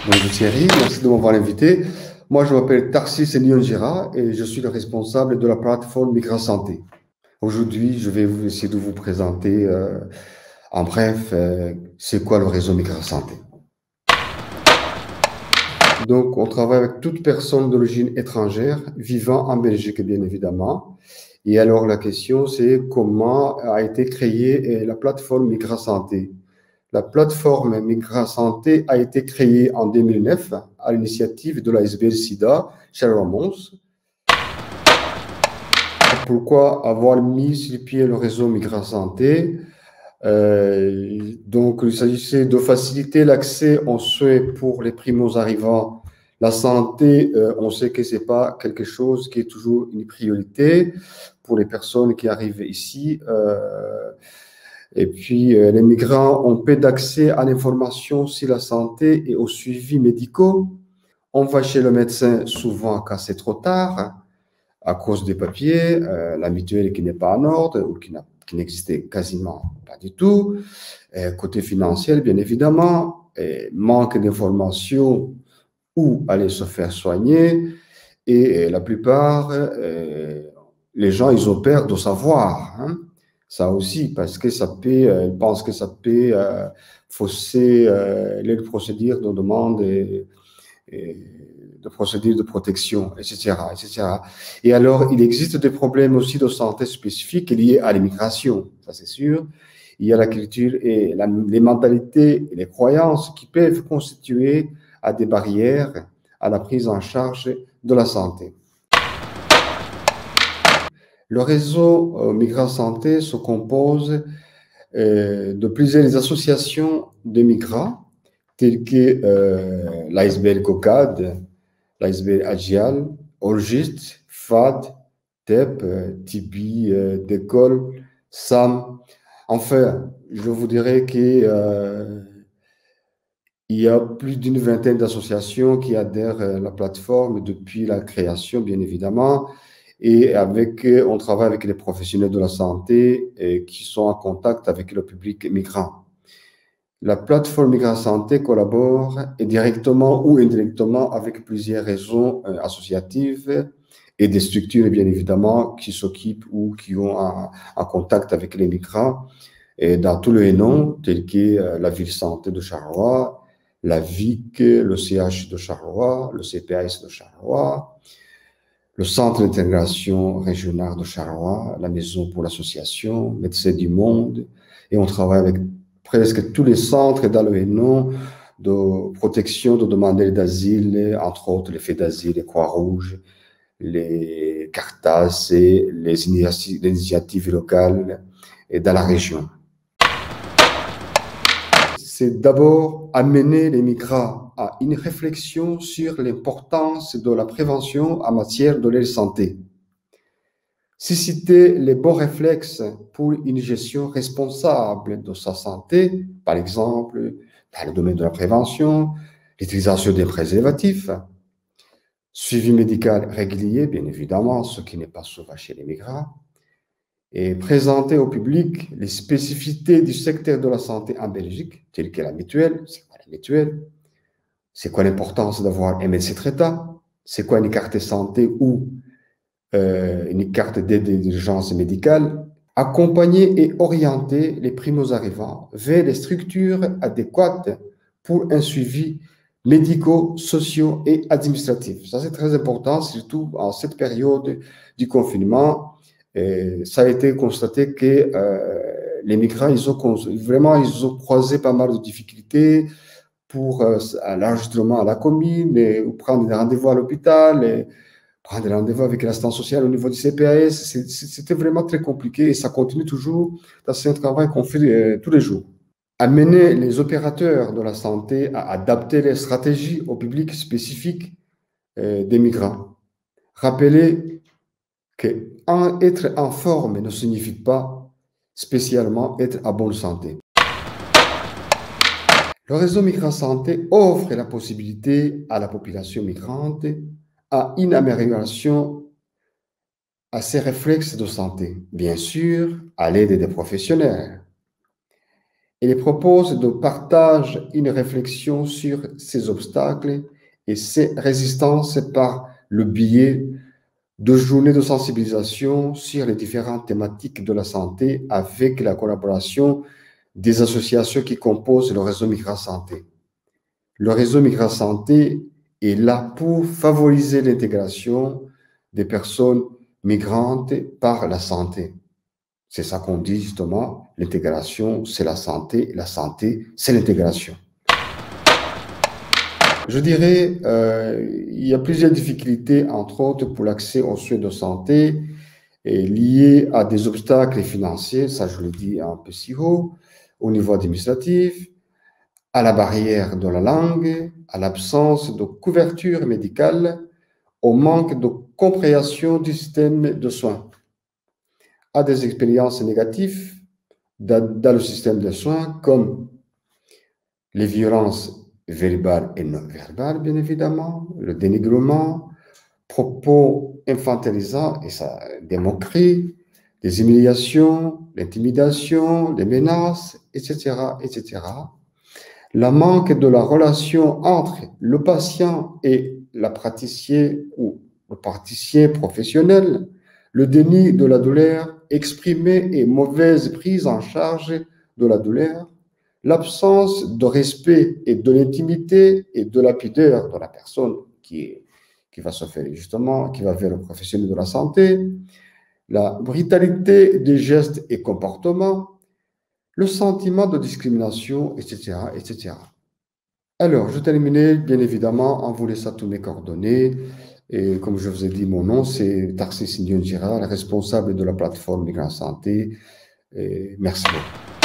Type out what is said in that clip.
Bonjour Thierry, merci de m'avoir invité. Moi, je m'appelle Tarsis Nyongira et je suis le responsable de la plateforme Migra Santé. Aujourd'hui, je vais essayer de vous présenter en bref c'est quoi le réseau Migra Santé. Donc, on travaille avec toute personne d'origine étrangère vivant en Belgique, bien évidemment. Et alors, la question, c'est comment a été créée la plateforme Migra Santé. La plateforme Migra Santé a été créée en 2009 à l'initiative de l'ASBL SIDA, Charles Mons. Pourquoi avoir mis sur pied le réseau Migra Santé? Donc, il s'agissait de faciliter l'accès aux soins pour les primo-arrivants. La santé, on sait que c'est pas quelque chose qui est toujours une priorité pour les personnes qui arrivent ici. Et puis, les migrants ont peu d'accès à l'information sur la santé et aux suivis médicaux. On va chez le médecin souvent quand c'est trop tard, à cause des papiers, la mutuelle qui n'est pas en ordre ou qui n'existait quasiment pas du tout. Côté financier, bien évidemment, manque d'informations où aller se faire soigner. Et la plupart, les gens, ils ont peur de savoir. Hein. Ça aussi, parce que ça peut, ils pensent que ça peut fausser les procédures de demande et de procédures de protection, etc., etc. Et alors, il existe des problèmes aussi de santé spécifiques liés à l'immigration, ça c'est sûr. Il y a la culture et les mentalités et les croyances qui peuvent constituer à des barrières à la prise en charge de la santé. Le réseau Migrants Santé se compose de plusieurs associations de migrants, telles que l'ASBL COCAD, l'ASBL Agial, Orgist, FAD, TEP, TIBI, DECOL, SAM. Enfin, je vous dirais qu'il y a plus d'une vingtaine d'associations qui adhèrent à la plateforme depuis la création, bien évidemment. Et on travaille avec les professionnels de la santé qui sont en contact avec le public migrant. La plateforme Migra Santé collabore directement ou indirectement avec plusieurs réseaux associatifs et des structures, bien évidemment, qui s'occupent ou qui ont un contact avec les migrants et dans tous les noms, tels que la ville santé de Charleroi, la VIC, le CH de Charleroi, le CPAS de Charleroi, le Centre d'intégration régional de Charleroi, la Maison pour l'association, Médecins du Monde, et on travaille avec presque tous les centres dans le nom de protection de demandeurs d'asile, entre autres les Faits d'asile, les Croix-Rouge, les Cartas et les initiatives locales et dans la région. C'est d'abord amener les migrants à une réflexion sur l'importance de la prévention en matière de leur santé. Susciter les bons réflexes pour une gestion responsable de sa santé, par exemple dans le domaine de la prévention, l'utilisation des préservatifs, suivi médical régulier, bien évidemment, ce qui n'est pas souvent chez les migrants, et présenter au public les spécificités du secteur de la santé en Belgique, telles que la mutuelle, c'est quoi la mutuelle, c'est quoi l'importance d'avoir un médecin traitant, c'est quoi une carte de santé ou une carte d'aide d'urgence médicale, accompagner et orienter les primo-arrivants vers les structures adéquates pour un suivi médico, socio et administratif. Ça, c'est très important, surtout en cette période du confinement. Et ça a été constaté que les migrants, ils ont croisé pas mal de difficultés pour l'enregistrement à la commune, ou prendre des rendez-vous à l'hôpital, prendre rendez-vous avec l'assistance sociale au niveau du CPAS. C'était vraiment très compliqué et ça continue toujours. C'est un travail qu'on fait tous les jours. Amener les opérateurs de la santé à adapter les stratégies au public spécifique des migrants. Rappeler qu'être en forme ne signifie pas spécialement être en bonne santé. Le réseau Migrants Santé offre la possibilité à la population migrante à une amélioration à ses réflexes de santé, bien sûr, à l'aide des professionnels. Il propose de partager une réflexion sur ces obstacles et ces résistances par le biais de journées de sensibilisation sur les différentes thématiques de la santé avec la collaboration des associations qui composent le réseau Migra Santé. Le réseau Migra Santé est là pour favoriser l'intégration des personnes migrantes par la santé. C'est ça qu'on dit justement, l'intégration, c'est la santé c'est l'intégration. Je dirais, il y a plusieurs difficultés, entre autres pour l'accès aux soins de santé, liées à des obstacles financiers, ça je l'ai dit un peu si haut, au niveau administratif, à la barrière de la langue, à l'absence de couverture médicale, au manque de compréhension du système de soins, à des expériences négatives dans le système de soins comme les violences verbales et non verbales, bien évidemment, le dénigrement, propos infantilisants et ça, des moqueries, des humiliations, l'intimidation, les menaces, etc., etc. Le manque de la relation entre le patient et la praticien ou le praticien professionnel, le déni de la douleur exprimée et mauvaise prise en charge de la douleur, l'absence de respect et de l'intimité et de la pudeur de la personne qui va se faire justement, qui va vers le professionnel de la santé, la brutalité des gestes et comportements, le sentiment de discrimination, etc., etc. Alors, je terminais bien évidemment en vous laissant tous mes coordonnées. Et comme je vous ai dit, mon nom, c'est Tarsis Ndion Girard, responsable de la plateforme Migrants Santé. Et merci beaucoup.